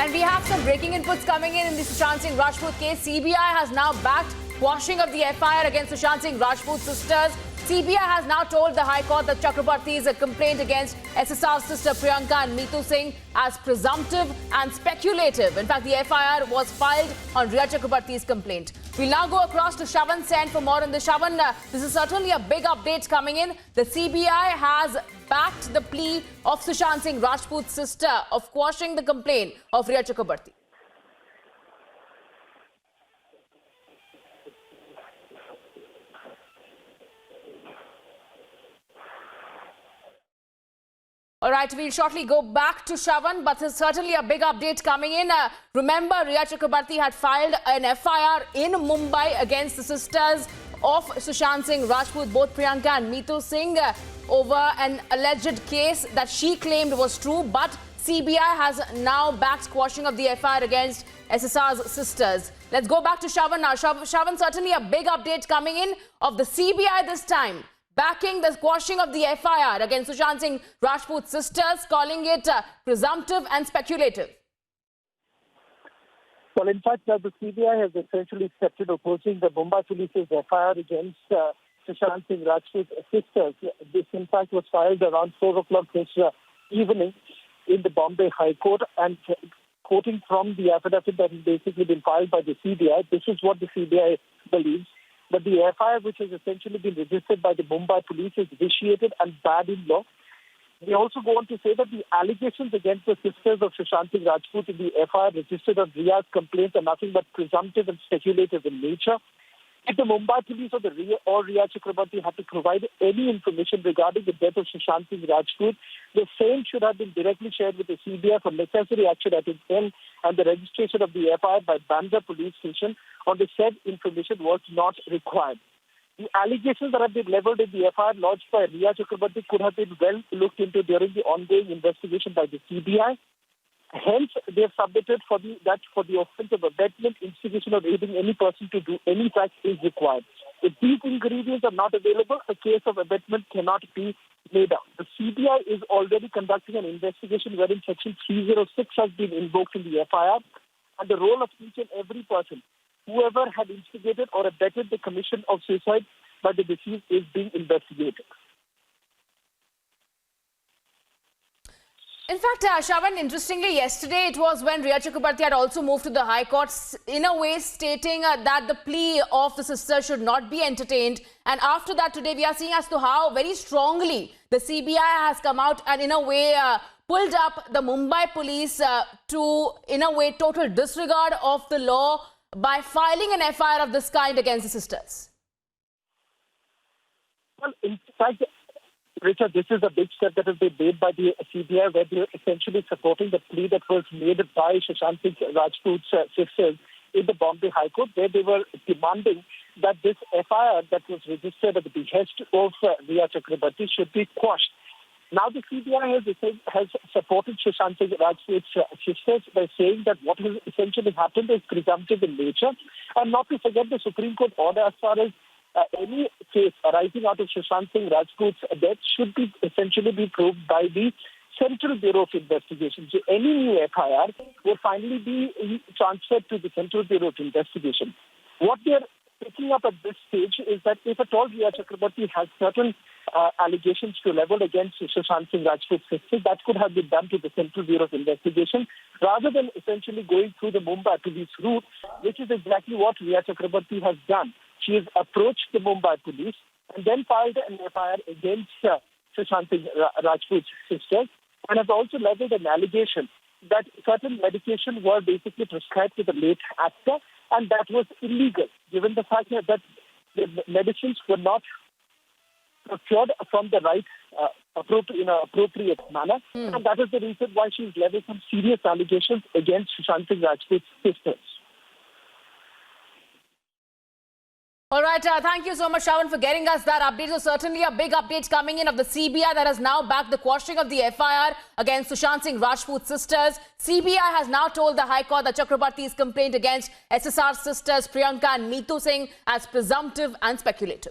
And we have some breaking inputs coming in the Sushant Singh Rajput case. CBI has now backed quashing of the FIR against Sushant Singh Rajput's sisters. CBI has now told the High Court that Chakrabarti's complaint against SSR's sister Priyanka and Meetu Singh as presumptive and speculative. In fact, the FIR was filed on Rhea Chakrabarti's complaint. We'll now go across to Shravan Sen for more on this. Shravan, this is certainly a big update coming in. The CBI has backed the plea of Sushant Singh Rajput's sister of quashing the complaint of Rhea Chakrabarti. All right, we'll shortly go back to Shravan, but there's certainly a big update coming in. Remember, Rhea Chakrabarti had filed an FIR in Mumbai against the sisters of Sushant Singh Rajput, both Priyanka and Meetu Singh, over an alleged case that she claimed was true. But CBI has now backed quashing of the FIR against SSR's sisters. Let's go back to Shravan now. Shravan, certainly a big update coming in of the CBI this time, backing the quashing of the FIR against Sushant Singh Rajput's sisters, calling it presumptive and speculative. Well, in fact, the CBI has essentially stepped in opposing the Mumbai police's FIR against Sushant Singh Rajput's sisters. This, in fact, was filed around 4 o'clock this evening in the Bombay High Court, and quoting from the affidavit that has basically been filed by the CBI, this is what the CBI believes: that the FIR, which has essentially been registered by the Mumbai police, is vitiated and bad in law. They also go on to say that the allegations against the sisters of Sushant Singh Rajput in the FIR registered on Rhea's complaints are nothing but presumptive and speculative in nature. If the Mumbai police or Rhea Chakrabarti had to provide any information regarding the death of Sushant Singh Rajput, the same should have been directly shared with the CBI for necessary action at its end, and the registration of the FIR by Bandra police station on the said information was not required. The allegations that have been leveled in the FIR lodged by Rhea Chakrabarti could have been well looked into during the ongoing investigation by the CBI. Hence, they have submitted for the offence of abetment, instigation, or aiding any person to do any fact is required. If these ingredients are not available, a case of abetment cannot be made out. The CBI is already conducting an investigation wherein Section 306 has been invoked in the FIR, and the role of each and every person, whoever had instigated or abetted the commission of suicide by the deceased, is being investigated. In fact, Shravan, interestingly, yesterday it was when Rhea Chakrabarti had also moved to the High Court, in a way stating that the plea of the sister should not be entertained. And after that, today we are seeing as to how very strongly the CBI has come out and in a way pulled up the Mumbai police to, in a way, total disregard of the law by filing an FIR of this kind against the sisters. Well, in fact, Richard, this is a big step that has been made by the CBI, where they are essentially supporting the plea that was made by Sushant Singh Rajput's sisters in the Bombay High Court, where they were demanding that this FIR that was registered at the behest of Rhea Chakrabarti should be quashed. Now the CBI has supported Sushant Singh Rajput's sisters by saying that what has essentially happened is presumptive in nature, and not to forget the Supreme Court order as far as any case arising out of Sushant Singh Rajput's death should be essentially be proved by the Central Bureau of Investigation. So any new FIR will finally be transferred to the Central Bureau of Investigation. What they are picking up at this stage is that if at all Rhea Chakrabarti has certain allegations to level against Sushant Singh Rajput's sister, that could have been done to the Central Bureau of Investigation rather than essentially going through the Mumbai police route, which is exactly what Rhea Chakrabarti has done. She has approached the Mumbai police and then filed an FIR against Sushant Singh Rajput's sisters, and has also leveled an allegation that certain medications were basically prescribed to the late actor, and that was illegal, given the fact that the medicines were not procured from the right in an appropriate manner. And that is the reason why she's leveled some serious allegations against Sushant Singh Rajput's sisters. All right, thank you so much, Shravan, for getting us that update. So certainly a big update coming in of the CBI that has now backed the quashing of the FIR against Sushant Singh Rajput's sisters. CBI has now told the High Court that Chakrabarti's complaint against SSR's sisters Priyanka and Meetu Singh as presumptive and speculative.